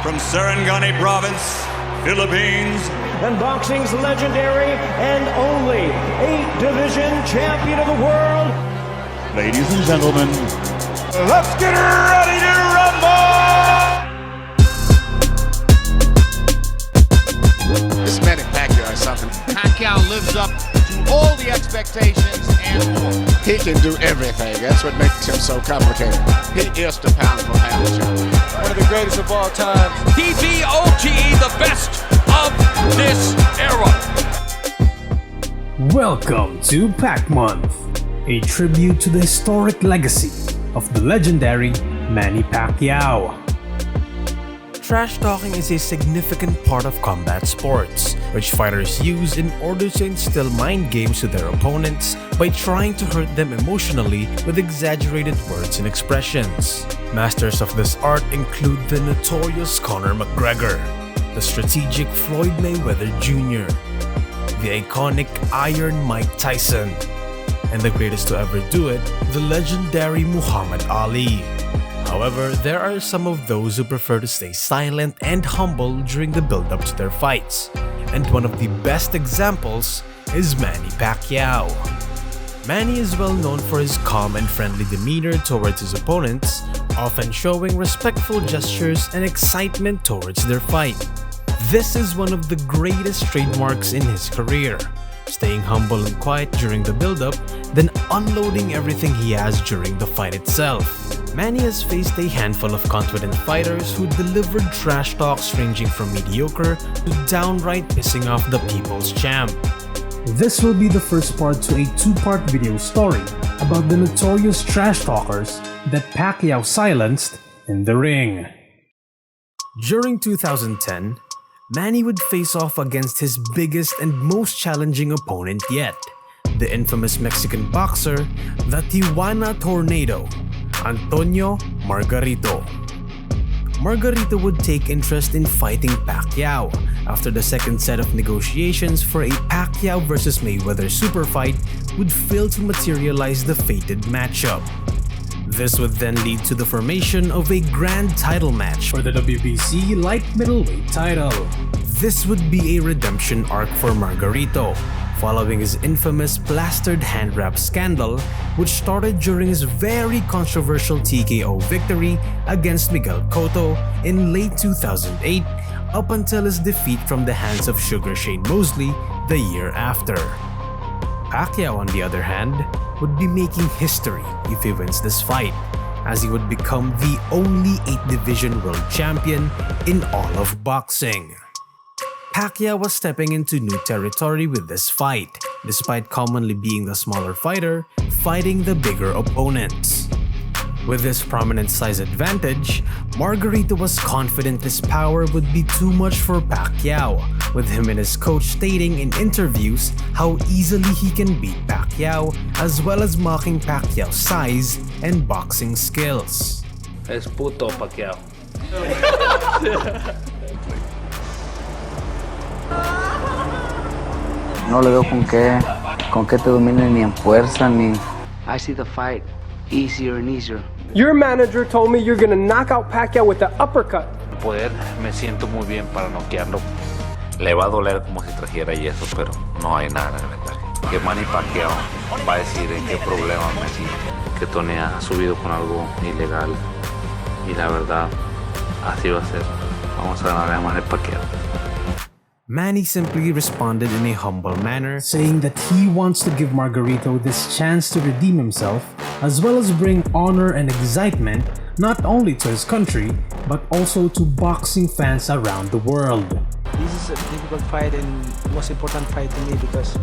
from Sarangani Province, Philippines, and boxing's legendary and only 8-division champion of the world. Ladies and gentlemen, let's get ready to rumble! This Manny Pacquiao is something. Pacquiao lives up to all the expectations and more. He can do everything. That's what makes him so complicated. He is the pound-for-pound champion. One of the greatest of all time. PBOTE, the best of this era. Welcome to PacMonth, a tribute to the historic legacy of the legendary Manny Pacquiao. Trash talking is a significant part of combat sports, which fighters use in order to instill mind games to their opponents by trying to hurt them emotionally with exaggerated words and expressions. Masters of this art include the notorious Conor McGregor, the strategic Floyd Mayweather Jr., the iconic Iron Mike Tyson, and the greatest to ever do it, the legendary Muhammad Ali. However, there are some of those who prefer to stay silent and humble during the build-up to their fights, and one of the best examples is Manny Pacquiao. Manny is well known for his calm and friendly demeanor towards his opponents, often showing respectful gestures and excitement towards their fight. This is one of the greatest trademarks in his career, staying humble and quiet during the build-up, then unloading everything he has during the fight itself. Manny has faced a handful of confident fighters who delivered trash talks ranging from mediocre to downright pissing off the people's champ. This will be the first part to a two-part video story about the notorious trash talkers that Pacquiao silenced in the ring. During 2010, Manny would face off against his biggest and most challenging opponent yet, the infamous Mexican boxer, the Tijuana Tornado, Antonio Margarito. Margarito would take interest in fighting Pacquiao after the second set of negotiations for a Pacquiao vs Mayweather super fight would fail to materialize the fated matchup. This would then lead to the formation of a grand title match for the WBC light middleweight title. This would be a redemption arc for Margarito, following his infamous plastered hand wrap scandal, which started during his very controversial TKO victory against Miguel Cotto in late 2008 up until his defeat from the hands of Sugar Shane Mosley the year after. Pacquiao, on the other hand, would be making history if he wins this fight, as he would become the only 8-division world champion in all of boxing. Pacquiao was stepping into new territory with this fight, despite commonly being the smaller fighter fighting the bigger opponents. With this prominent size advantage, Margarito was confident his power would be too much for Pacquiao, with him and his coach stating in interviews how easily he can beat Pacquiao, as well as mocking Pacquiao's size and boxing skills. Es puto Pacquiao. No le veo con qué te dominen ni en fuerza ni. I see the fight easier and easier. Your manager told me you're gonna knock out Pacquiao with the uppercut. Poder, me siento muy bien para noquearlo. Le va a doler como si trajera yeso, pero no hay nada de ventaja. Que Manny Pacquiao va a decir en qué problema me siento. Que Tony ha subido con algo ilegal. Y la verdad, así va a ser. Vamos a ganar a Manny Pacquiao. Manny simply responded in a humble manner, saying that he wants to give Margarito this chance to redeem himself, as well as bring honor and excitement not only to his country, but also to boxing fans around the world. This is a difficult fight and most important fight to me because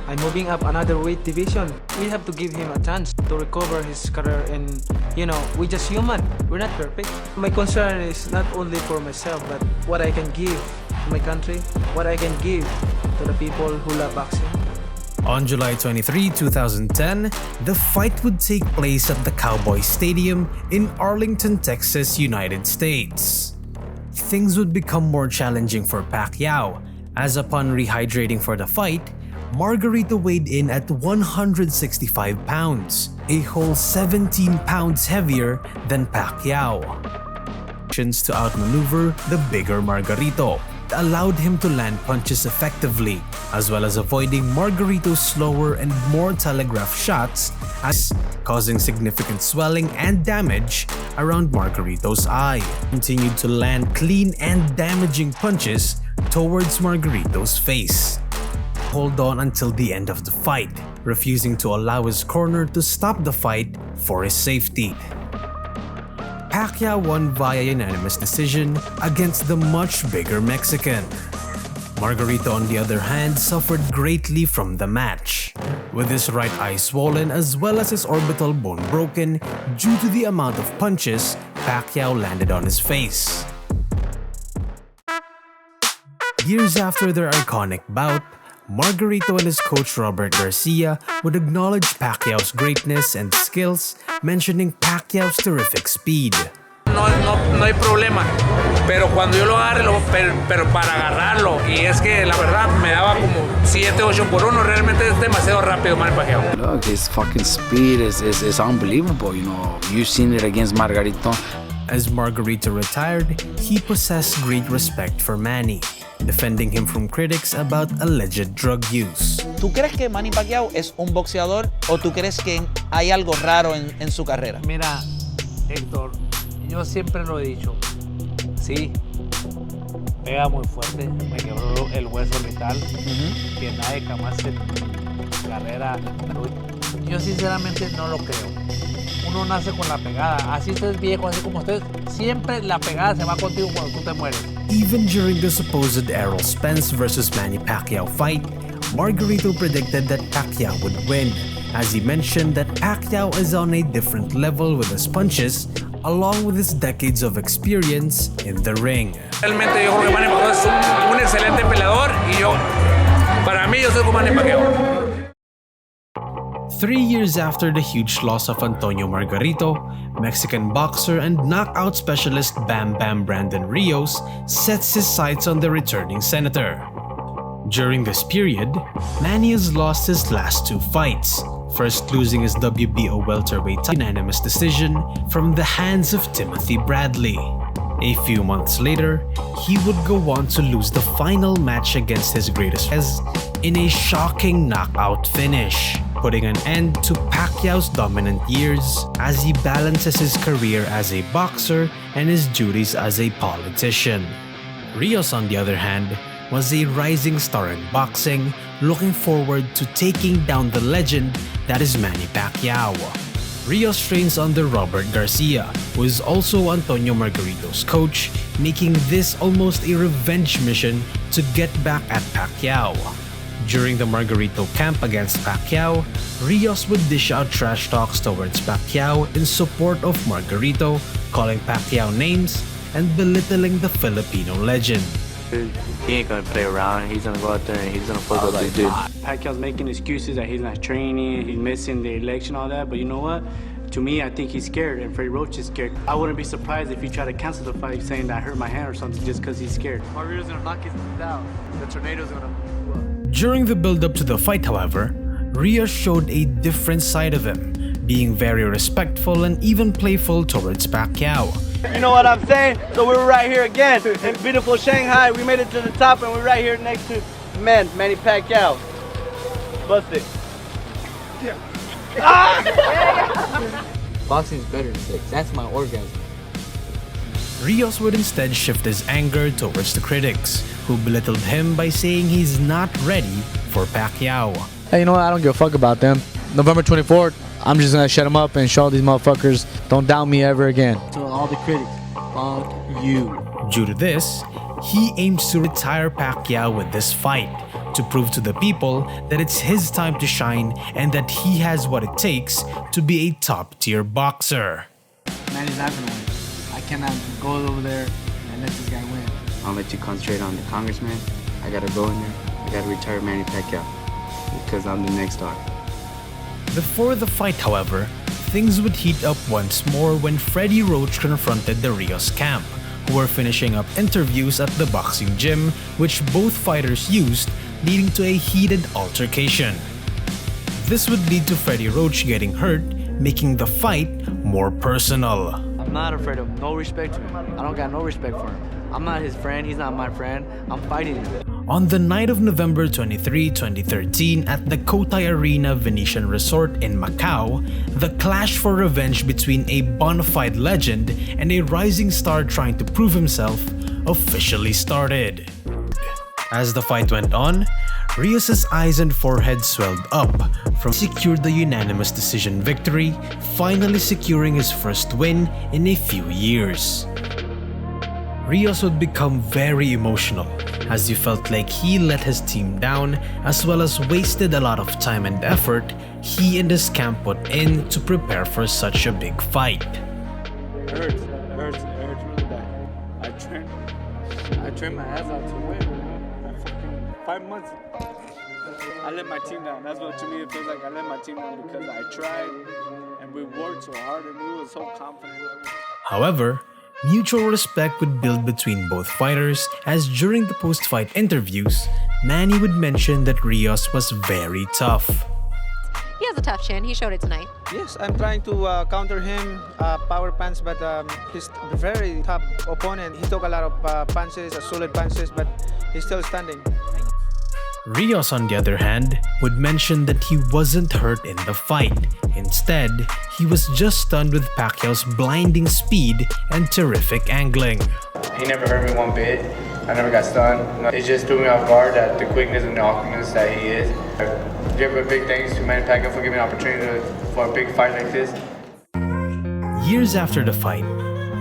I'm moving up another weight division. We have to give him a chance to recover his career, and we're just human. We're not perfect. My concern is not only for myself, but what I can give to my country, what I can give to the people who love boxing. On July 23, 2010, the fight would take place at the Cowboy Stadium in Arlington, Texas, United States. Things would become more challenging for Pacquiao, as upon rehydrating for the fight, Margarito weighed in at 165 pounds, a whole 17 pounds heavier than Pacquiao. to outmaneuver the bigger Margarito. It allowed him to land punches effectively, as well as avoiding Margarito's slower and more telegraphed shots, causing significant swelling and damage around Margarito's eye. He continued to land clean and damaging punches towards Margarito's face. Hold on until the end of the fight, refusing to allow his corner to stop the fight for his safety. Pacquiao won via unanimous decision against the much bigger Mexican. Margarito, on the other hand, suffered greatly from the match, with his right eye swollen as well as his orbital bone broken due to the amount of punches Pacquiao landed on his face. Years after their iconic bout, Margarito and his coach Robert Garcia would acknowledge Pacquiao's greatness and skills, mentioning Pacquiao's terrific speed. No hay problema, pero cuando yo lo agarre, pero para agarrarlo, y es que la verdad me daba como 7, 8 por 1, realmente es demasiado rápido Manny Pacquiao. Look, his fucking speed is unbelievable, you know. You've seen it against Margarito. As Margarito retired, he possessed great respect for Manny, defending him from critics about alleged drug use. ¿Tú crees que Manny Pacquiao es un boxeador o tú crees que hay algo raro en su carrera? Mira, Héctor, yo siempre lo he dicho, sí, pega muy fuerte, me quebró el hueso orbital, que nadie jamás en carrera. Yo sinceramente no lo creo. Uno nace con la pegada, así estés viejo, así como estés, siempre la pegada se va contigo cuando tú te mueres. Even during the supposed Errol Spence vs Manny Pacquiao fight, Margarito predicted that Pacquiao would win, as he mentioned that Pacquiao is on a different level with his punches, along with his decades of experience in the ring. Realmente yo creo que Manny Pacquiao es un excelente peleador y para mí yo soy como Manny Pacquiao. 3 years after the huge loss of Antonio Margarito, Mexican boxer and knockout specialist Bam Bam Brandon Rios sets his sights on the returning senator. During this period, Manny has lost his last 2 fights, first losing his WBO welterweight unanimous decision from the hands of Timothy Bradley. A few months later, he would go on to lose the final match against his greatest in a shocking knockout finish, putting an end to Pacquiao's dominant years as he balances his career as a boxer and his duties as a politician. Rios, on the other hand, was a rising star in boxing, looking forward to taking down the legend that is Manny Pacquiao. Rios trains under Robert Garcia, who is also Antonio Margarito's coach, making this almost a revenge mission to get back at Pacquiao. During the Margarito camp against Pacquiao, Rios would dish out trash talks towards Pacquiao in support of Margarito, calling Pacquiao names and belittling the Filipino legend. He ain't gonna play around. He's gonna go out there and he's gonna fuck up this dude. Pacquiao's making excuses that he's not training, he's missing the election, all that. But you know what? To me, I think he's scared, and Freddie Roach is scared. I wouldn't be surprised if he tried to cancel the fight, saying that I hurt my hand or something, just because he's scared. Margarito's gonna knock his down. The tornado's gonna. During the build-up to the fight, however, Rios showed a different side of him, being very respectful and even playful towards Pacquiao. You know what I'm saying? So we're right here again in beautiful Shanghai. We made it to the top and we're right here next to Manny Pacquiao. Bust it. Yeah. Boxing's better than sex. That's my orgasm. Rios would instead shift his anger towards the critics, who belittled him by saying he's not ready for Pacquiao. Hey, you know what? I don't give a fuck about them. November 24th, I'm just gonna shut them up and show these motherfuckers don't doubt me ever again. To all the critics, fuck you. Due to this, he aims to retire Pacquiao with this fight, to prove to the people that it's his time to shine and that he has what it takes to be a top-tier boxer. Manny's not gonna win. I cannot go over there and let this guy win. I'll let you concentrate on the congressman. I gotta go in there. I gotta retire Manny Pacquiao because I'm the next star. Before the fight, however, things would heat up once more when Freddie Roach confronted the Rios camp, who were finishing up interviews at the boxing gym, which both fighters used, leading to a heated altercation. This would lead to Freddie Roach getting hurt, making the fight more personal. I'm not afraid of him. No respect to him. I don't got no respect for him. I'm not his friend. He's not my friend. I'm fighting him. On the night of November 23, 2013 at the Cotai Arena Venetian Resort in Macau, the clash for revenge between a bona fide legend and a rising star trying to prove himself officially started. As the fight went on, Rios' eyes and forehead swelled up from secured the unanimous decision victory, finally securing his first win in a few years. Rios would become very emotional as he felt like he let his team down as well as wasted a lot of time and effort he and his camp put in to prepare for such a big fight. It hurts really bad. I trained my ass out to win. 5 months. I let my team down. That's what to me it feels like. I let my team down because I tried and we worked so hard and we were so confident. However, mutual respect would build between both fighters as during the post-fight interviews, Manny would mention that Rios was very tough. He has a tough chin. He showed it tonight. Yes, I'm trying to counter him, power punch, but he's a very tough opponent. He took a lot of punches, solid punches, but he's still standing. Rios, on the other hand, would mention that he wasn't hurt in the fight. Instead, he was just stunned with Pacquiao's blinding speed and terrific angling. He never hurt me one bit. I never got stunned. It just threw me off guard at the quickness and the awkwardness that he is. I give a big thanks to Manny Pacquiao for giving me an opportunity for a big fight like this. Years after the fight,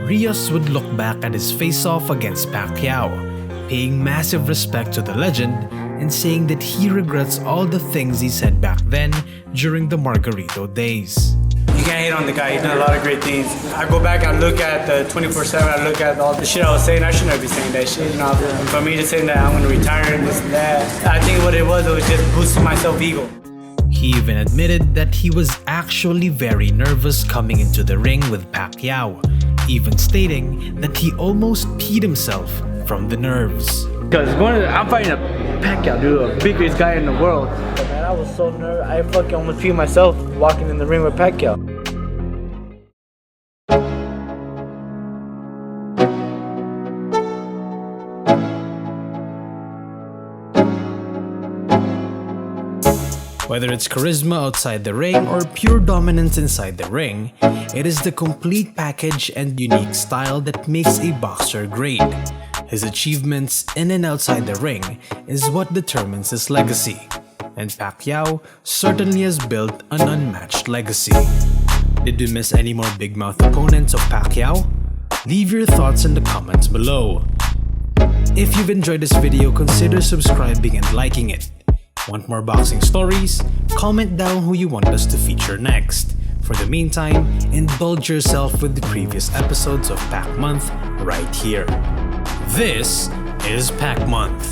Rios would look back at his face-off against Pacquiao, paying massive respect to the legend and saying that he regrets all the things he said back then during the Margarito days. You can't hate on the guy, he's done a lot of great things. I go back and look at the 24/7, I look at all the shit I was saying, I shouldn't be saying that shit, you know. For me to say that I'm gonna retire and this and that, I think what it was just boosting my self-ego. He even admitted that he was actually very nervous coming into the ring with Pacquiao, even stating that he almost peed himself from the nerves. Because I'm fighting a Pacquiao, dude, the biggest guy in the world. But man, I was so nervous, I fucking almost peed myself walking in the ring with Pacquiao. Whether it's charisma outside the ring or pure dominance inside the ring, it is the complete package and unique style that makes a boxer great. His achievements in and outside the ring is what determines his legacy, and Pacquiao certainly has built an unmatched legacy. Did you miss any more big mouth opponents of Pacquiao? Leave your thoughts in the comments below. If you've enjoyed this video, consider subscribing and liking it. Want more boxing stories? Comment down who you want us to feature next. For the meantime, indulge yourself with the previous episodes of PacMonth right here. This is PacMonth.